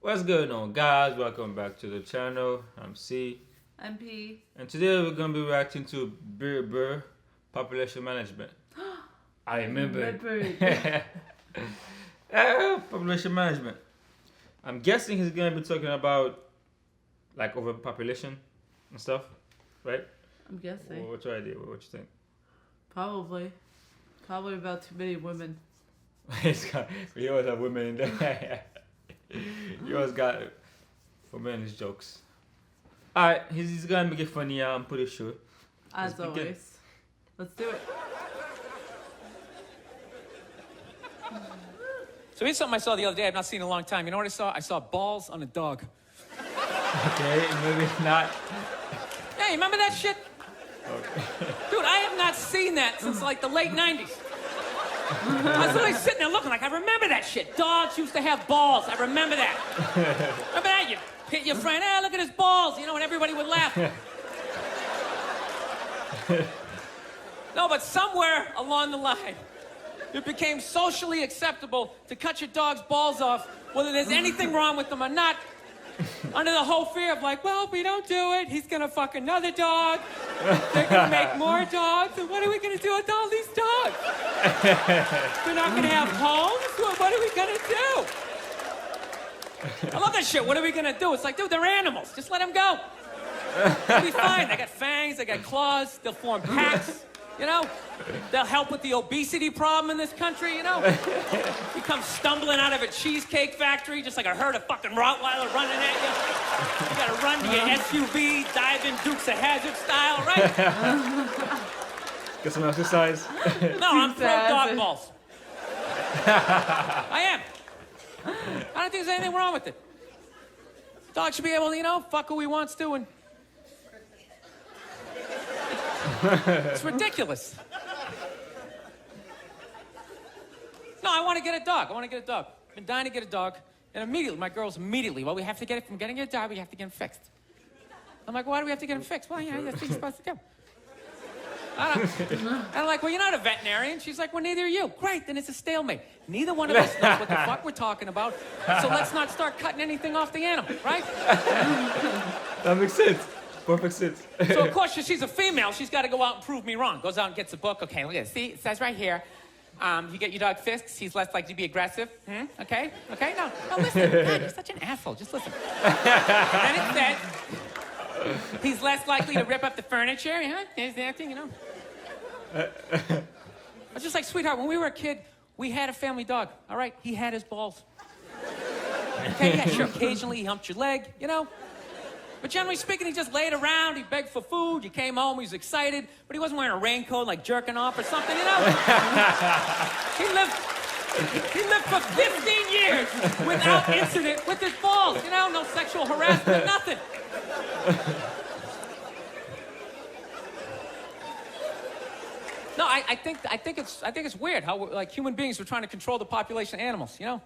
What's going on, guys? Welcome back to the channel. I'm C. I'm P. And today we're going to be reacting to Bill Burr, population management. I remember. Population management. I'm guessing he's going to be talking about like overpopulation and stuff, right? I'm guessing. What's your idea? What you think? Probably about too many women. You always have women in there. You always got women in his jokes. Alright, he's gonna make it funny, I'm pretty sure. As always. Let's do it. So here's something I saw the other day I've not seen in a long time. You know what I saw? I saw balls on a dog. Okay, maybe it's not. Yeah, you remember that shit? Okay. Dude, I have not seen that since like the late 90s. I was literally sitting there looking like, I remember that shit. Dogs used to have balls. I remember that. Remember that? You hit your friend, hey, look at his balls, you know, and everybody would laugh. No, but somewhere along the line, it became socially acceptable to cut your dog's balls off, whether there's anything wrong with them or not, under the whole fear of like, well, if we don't do it, he's gonna fuck another dog. They're gonna make more dogs, and what are we gonna do with all these dogs? They're not gonna have homes? Well, what are we gonna do? I love that shit. What are we gonna do? It's like, dude, they're animals. Just let them go. They'll be fine. They got fangs, they got claws, they'll form packs, you know? They'll help with the obesity problem in this country, you know? You come stumbling out of a cheesecake factory just like a herd of fucking Rottweiler running at you. You gotta run to your SUV, dive in Dukes of Hazzard style, right? Get some exercise. No, I'm pro dog balls. I am. I don't think there's anything wrong with it. Dog should be able to, you know, fuck who he wants to, and it's ridiculous. No, I want to get a dog. I've been dying to get a dog. And immediately, my girls well, we have to get it from getting a dog, we have to get him fixed. I'm like, why do we have to get him fixed? Well, you know, that's what you're supposed to do. I'm like, well, you're not a veterinarian. She's like, well, neither are you. Great, then it's a stalemate. Neither one of us knows what the fuck we're talking about, so let's not start cutting anything off the animal, right? That makes sense. Perfect sense. So, of course, she's a female. She's got to go out and prove me wrong. Goes out and gets a book. Okay, look at it. See, it says right here, you get your dog fixed, he's less likely to be aggressive. Okay? Okay? No, listen. God, you're such an asshole. Just listen. Then it says, he's less likely to rip up the furniture. Yeah, there's that thing, you know. I was just like, sweetheart, when we were a kid, we had a family dog, all right? He had his balls. Okay, yeah, sure. Occasionally he humped your leg, you know? But generally speaking, he just laid around, he begged for food, you came home, he was excited, but he wasn't wearing a raincoat like jerking off or something, you know? He lived for 15 years without incident with his balls, you know? No sexual harassment, nothing. No, I think it's weird how like human beings are trying to control the population of animals, you know?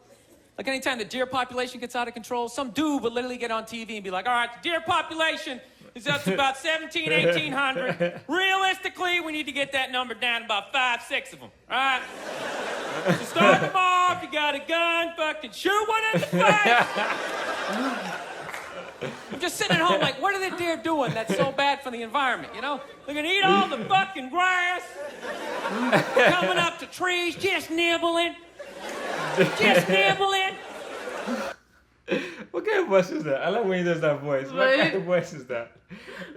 Like anytime the deer population gets out of control, some dude would literally get on TV and be like, all right, the deer population is up to about 1,800. Realistically, we need to get that number down to about 5, 6 of them, all right? So start them off, you got a gun, fucking shoot one in the face. I'm just sitting at home like, what are the deer doing that's so bad for the environment, you know? They're gonna eat all the fucking grass, coming up to trees, just nibbling. Just nibbling. What kind of voice is that? I like when he does that voice. What kind of voice is that?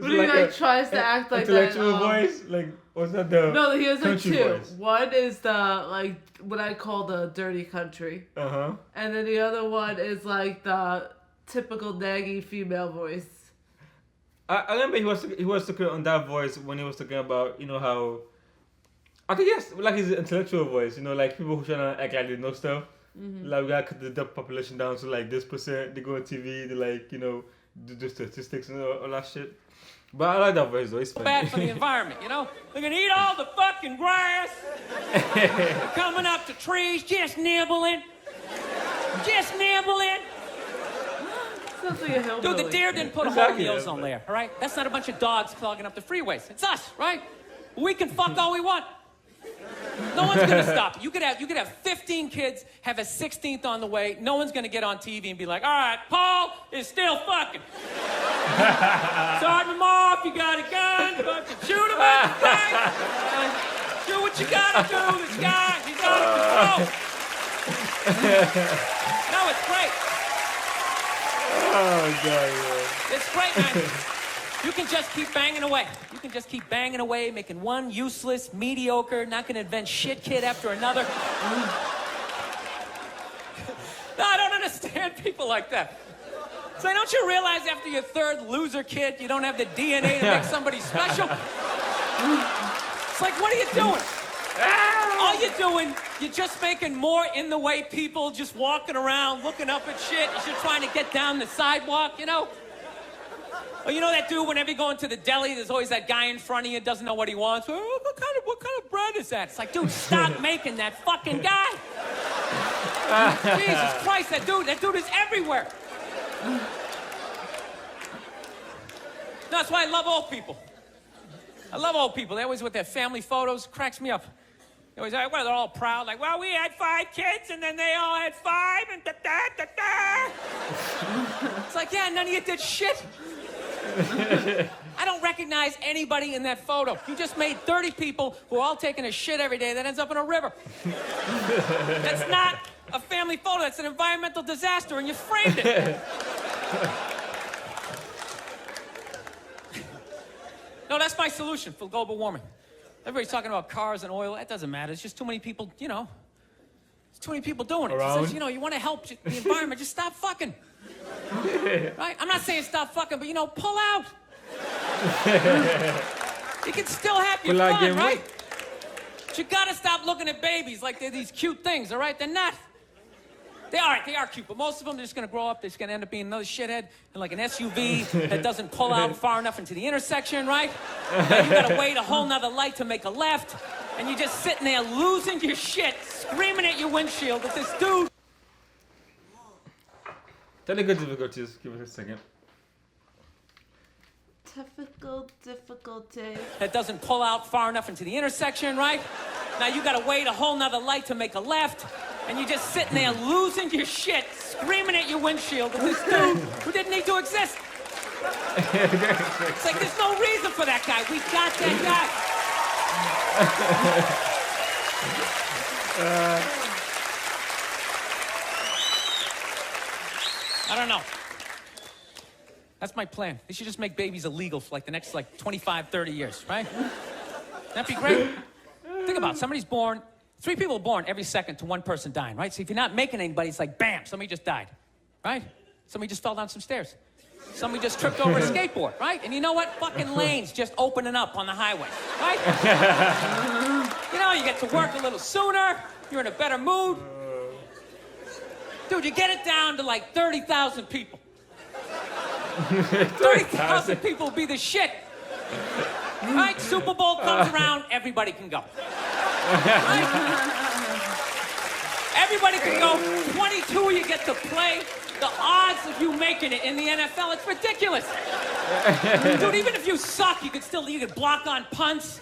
But he like tries to act like that. Intellectual voice? Like, what's that the No, he has like two. voice? One is the, like, what I call the dirty country. Uh-huh. And then the other one is like the typical naggy female voice. I remember he was talking on that voice when he was talking about, you know, how I think yes, like his intellectual voice, you know, like people who try to act like they know stuff. Like we gotta cut the population down to like this percent. They go on TV, they like, you know, do the statistics and all that shit. But I like that voice though, it's funny. Bad for the environment, you know? They're gonna eat all the fucking grass, coming up to trees, just nibbling. Just nibbling. Sounds like a hillbilly. Dude, the deer didn't put a hole in the ozone layer, all right? That's not a bunch of dogs clogging up the freeways. It's us, right? We can fuck all we want. No one's gonna stop. You could have 15 kids, have a 16th on the way. No one's gonna get on TV and be like, all right, Paul is still fucking. Sergeant Moff, you got a gun, fucking shoot him at the thing. Do what you gotta do, this guy, he's out of control. No, it's great. Oh, God, man. It's great, man. You can just keep banging away. You can just keep banging away, making one useless, mediocre, not gonna invent shit kid after another. No, I don't understand people like that. So don't you realize after your third loser kid, you don't have the DNA to make somebody special? It's like, what are you doing? All you're doing, you're just making more in the way people just walking around, looking up at shit as you're trying to get down the sidewalk, you know? Or you know that dude, whenever you go into the deli, there's always that guy in front of you, doesn't know what he wants. Oh, what kind of bread is that? It's like, dude, stop making that fucking guy. Jesus Christ, that dude is everywhere. No, that's why I love old people. I love old people. They always with their family photos, cracks me up. They always, well, they're all proud, like, well, we had 5 kids, and then they all had 5, and da-da-da-da. It's like, yeah, none of you did shit. I don't recognize anybody in that photo. You just made 30 people who are all taking a shit every day that ends up in a river. That's not a family photo. That's an environmental disaster, and you framed it. No, that's my solution for global warming. Everybody's talking about cars and oil. That doesn't matter. It's just too many people, you know. There's too many people doing it. Says, you know, you want to help the environment, just stop fucking. Right? I'm not saying stop fucking, but, you know, pull out. You can still have your fun, right? But you got to stop looking at babies like they're these cute things, all right? They're not. They are cute, but most of them, they're just going to grow up. They're just going to end up being another shithead in like an SUV that doesn't pull out far enough into the intersection, right? Now you got to wait a whole nother light to make a left, and you're just sitting there losing your shit, screaming at your windshield with this dude. Technical difficulties. Give it a second. Typical difficulty. That doesn't pull out far enough into the intersection, right? Now you got to wait a whole nother light to make a left. And you're just sitting there losing your shit, screaming at your windshield with this dude who didn't need to exist. It's like, there's no reason for that guy. We got that guy. I don't know. That's my plan. They should just make babies illegal for like the next 25, 30 years, right? That'd be great. Think about it. Somebody's born. 3 people born every second to 1 person dying, right? So if you're not making anybody, it's like, bam, somebody just died, right? Somebody just fell down some stairs. Somebody just tripped over a skateboard, right? And you know what? Fucking lanes just opening up on the highway, right? You know, you get to work a little sooner. You're in a better mood. Dude, you get it down to like 30,000 people. 30,000 people would be the shit. Right? Super Bowl comes around, everybody can go. Right? Everybody can go. 22 you get to play. The odds of you making it in the NFL, it's ridiculous. Dude, even if you suck, you could block on punts.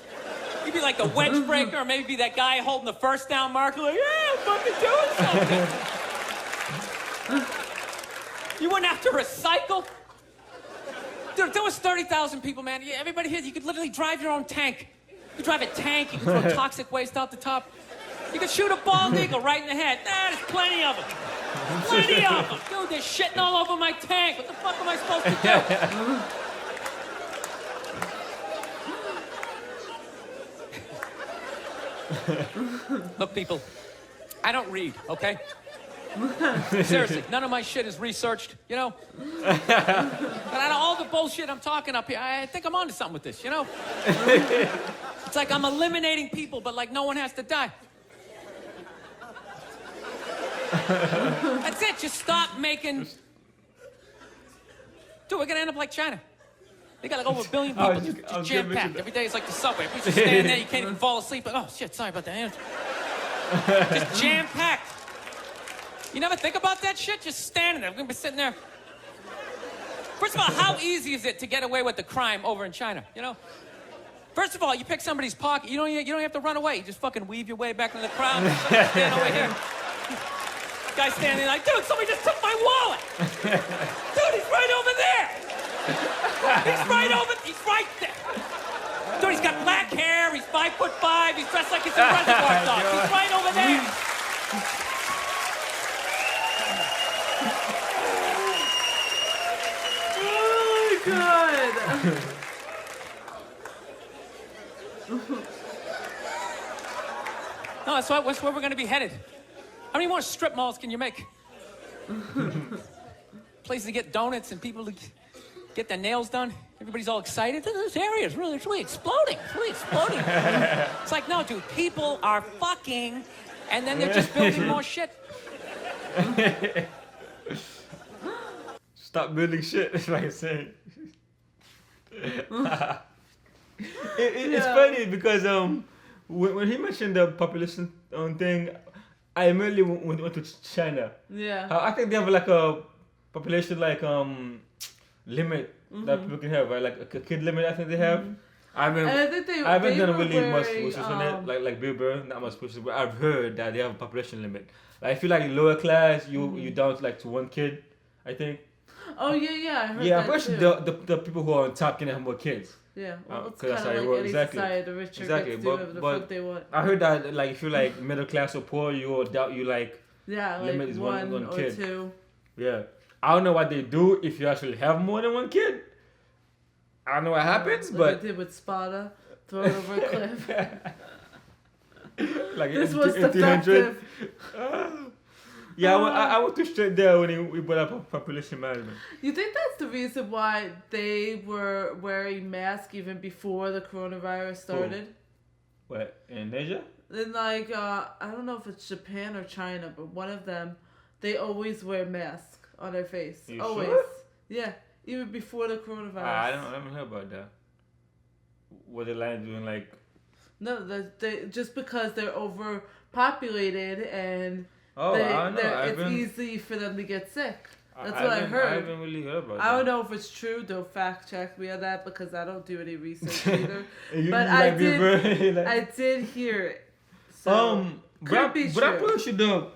You'd be like the wedge breaker, or maybe be that guy holding the first down marker, like, yeah, I'm fucking doing something. You wouldn't have to recycle. Dude, if there was 30,000 people, man, everybody here, you could literally drive your own tank. You could drive a tank, you could throw toxic waste out the top. You could shoot a bald eagle right in the head. There's plenty of them. Plenty of them. Dude, they're shitting all over my tank. What the fuck am I supposed to do? Look, people, I don't read, okay? Seriously, none of my shit is researched, you know? But out of all the bullshit I'm talking up here, I think I'm onto something with this, you know? It's like I'm eliminating people, but like no one has to die. That's it, just stop making... Dude, we're gonna end up like China. They got like over 1 billion people, just jam-packed. Every day it's like the subway. If you just stand there, you can't even fall asleep. Oh, shit, sorry about that. Just jam-packed. You never think about that shit? Just standing there. We're gonna be sitting there. First of all, how easy is it to get away with the crime over in China, you know? First of all, you pick somebody's pocket. You don't have to run away. You just fucking weave your way back into the crowd. Stand over here. Guy standing like, dude, somebody just took my wallet. Dude, he's right over there. He's right there. Dude, he's got black hair. He's 5'5". He's dressed like he's a reservoir dog. He's right over there. Oh my god. No, that's where we're going to be headed. How many more strip malls can you make? Places to get donuts and people to get their nails done. Everybody's all excited. This area is really exploding. It's really exploding. It's like, no, dude, people are fucking, and then they're just building more shit. Stop building shit. That's what I'm saying. It's funny because when he mentioned the population thing, I immediately went to China. Yeah. I think they have like a population like limit that people can have, right? Like a kid limit. I think they have. I haven't done really much research on it, like Bill Burr, not much research, but I've heard that they have a population limit. Like if you're like lower class, you down to one kid, I think. Oh yeah, I heard yeah, that but the people who are on top can have more kids. Yeah, well, it's that's kind how of it like works. any society, the richer gets to do whatever the fuck they want. I heard that like if you're like middle class or poor, you like limit is one or kid. two. Yeah, I don't know what they do if you actually have more than one kid. I don't know what happens, but they did with Sparta, throw it over a cliff. Like this was defective. Yeah, I went to straight there when we brought up population management. You think that's the reason why they were wearing masks even before the coronavirus started? Cool. What, in Asia? Then I don't know if it's Japan or China, but one of them, they always wear masks on their face. You always. Sure? Yeah, even before the coronavirus. I haven't heard about that. What the line doing like? No, they just because they're overpopulated and. I don't know. It's easy for them to get sick. That's what I heard. I haven't really heard about that. I don't know if it's true. Don't fact check me on that because I don't do any research either. But I did hear it. So but I'm pretty sure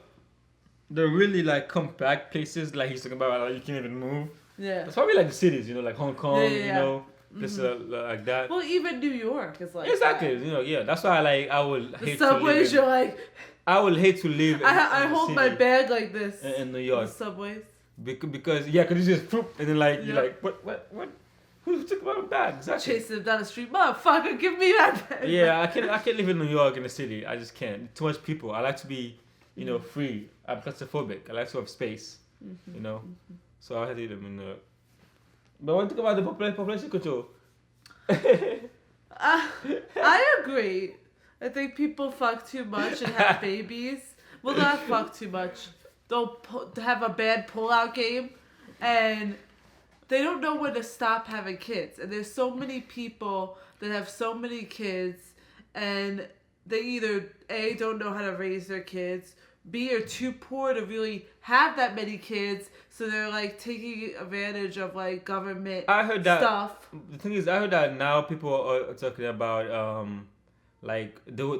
the really like compact places like he's talking about, like you can't even move. Yeah. It's probably like the cities, like Hong Kong, you know, places like that. Well, even New York is like exactly, that. That's why I would hate the subways. to live You're like. I would hate to live. I hold my bag like this in New York. The subways. Because you just poop and then you're like what? Who took my bag? Exactly. Chasing them down the street, motherfucker, give me that bag. Yeah, I can't live in New York in the city. I just can't. Too much people. I like to be, free. I'm claustrophobic. I like to have space. So I had to live in New York. But one thing about the population control. I agree. I think people fuck too much and have babies. Well, not fuck too much. They'll have a bad pull-out game, and they don't know when to stop having kids. And there's so many people that have so many kids, and they either A, don't know how to raise their kids, B, are too poor to really have that many kids, so they're like taking advantage of like government stuff. The thing is, I heard that now people are talking about like the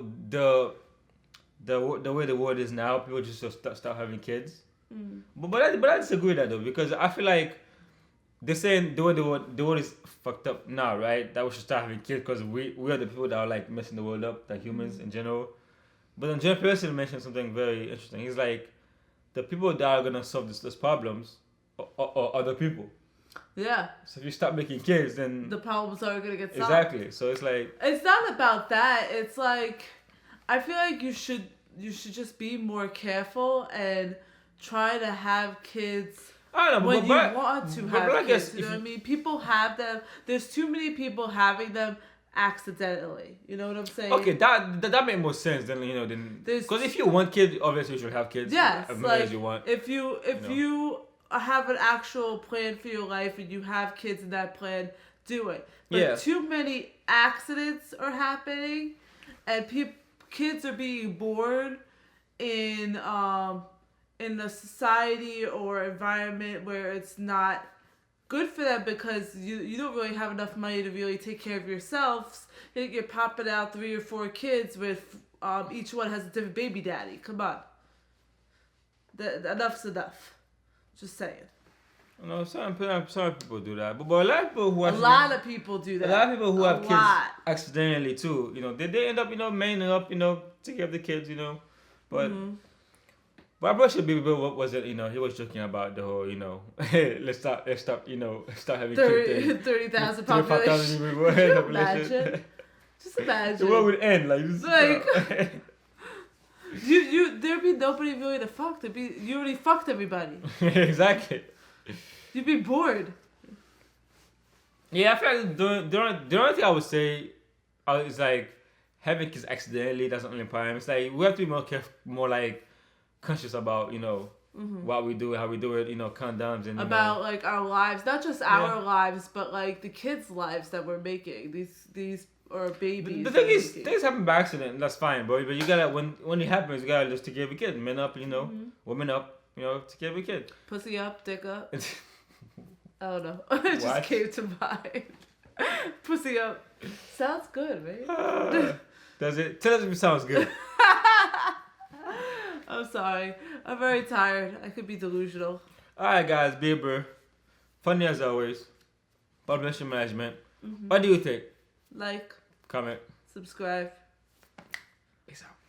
way the world is now, people just start having kids. But I disagree with that though, because I feel like they're saying the world is fucked up now, right? That we should start having kids because we are the people that are like messing the world up, like humans in general. But then Jeff Pearson mentioned something very interesting. He's like, the people that are gonna solve these problems are other people. Yeah. So if you stop making kids, then the problems are gonna get solved. Exactly. So it's like, it's not about that. It's like, I feel like you should just be more careful and try to have kids. I don't know, when you want to have kids. You know what I mean? People have them. There's too many people having them accidentally. You know what I'm saying? Okay, that makes more sense than because if you want kids, obviously you should have kids. Yes, as many as you want. If you have an actual plan for your life and you have kids in that plan, do it. But too many accidents are happening, and kids are being born in a society or environment where it's not good for them because you don't really have enough money to really take care of yourselves. You're popping out 3 or 4 kids with each one has a different baby daddy. Come on. Enough's enough. Just saying. No, some people do that, but a lot of people who A lot of people do that. A lot of people who have kids lot. accidentally too, they end up, manning up, take care of the kids, but. But I'm sure Bill Burr wasn't, he was joking about the whole, let's stop, start having kids. 30,000 population. Could you imagine? Just imagine. The world would end like this. There'd be nobody really to fuck. You already fucked everybody. Exactly. You'd be bored. Yeah, I feel like the only thing I would say is like having kids accidentally. That's the only problem. It's like we have to be more careful, more like conscious about what we do, how we do it. Condoms and about like our lives, not just our lives, but like the kids' lives that we're making. These or babies. The thing is, things happen by accident. And that's fine, but you gotta when it happens, you gotta just take care of a kid. Men up, women up, take care of a kid. Pussy up, dick up. I don't know. It just came to mind. Pussy up. Sounds good, right? Does it? Tell us if it sounds good. I'm sorry. I'm very tired. I could be delusional. Alright, guys. Bill Burr. Funny as always. Population management. What do you think? Like. Comment. Subscribe. Peace out.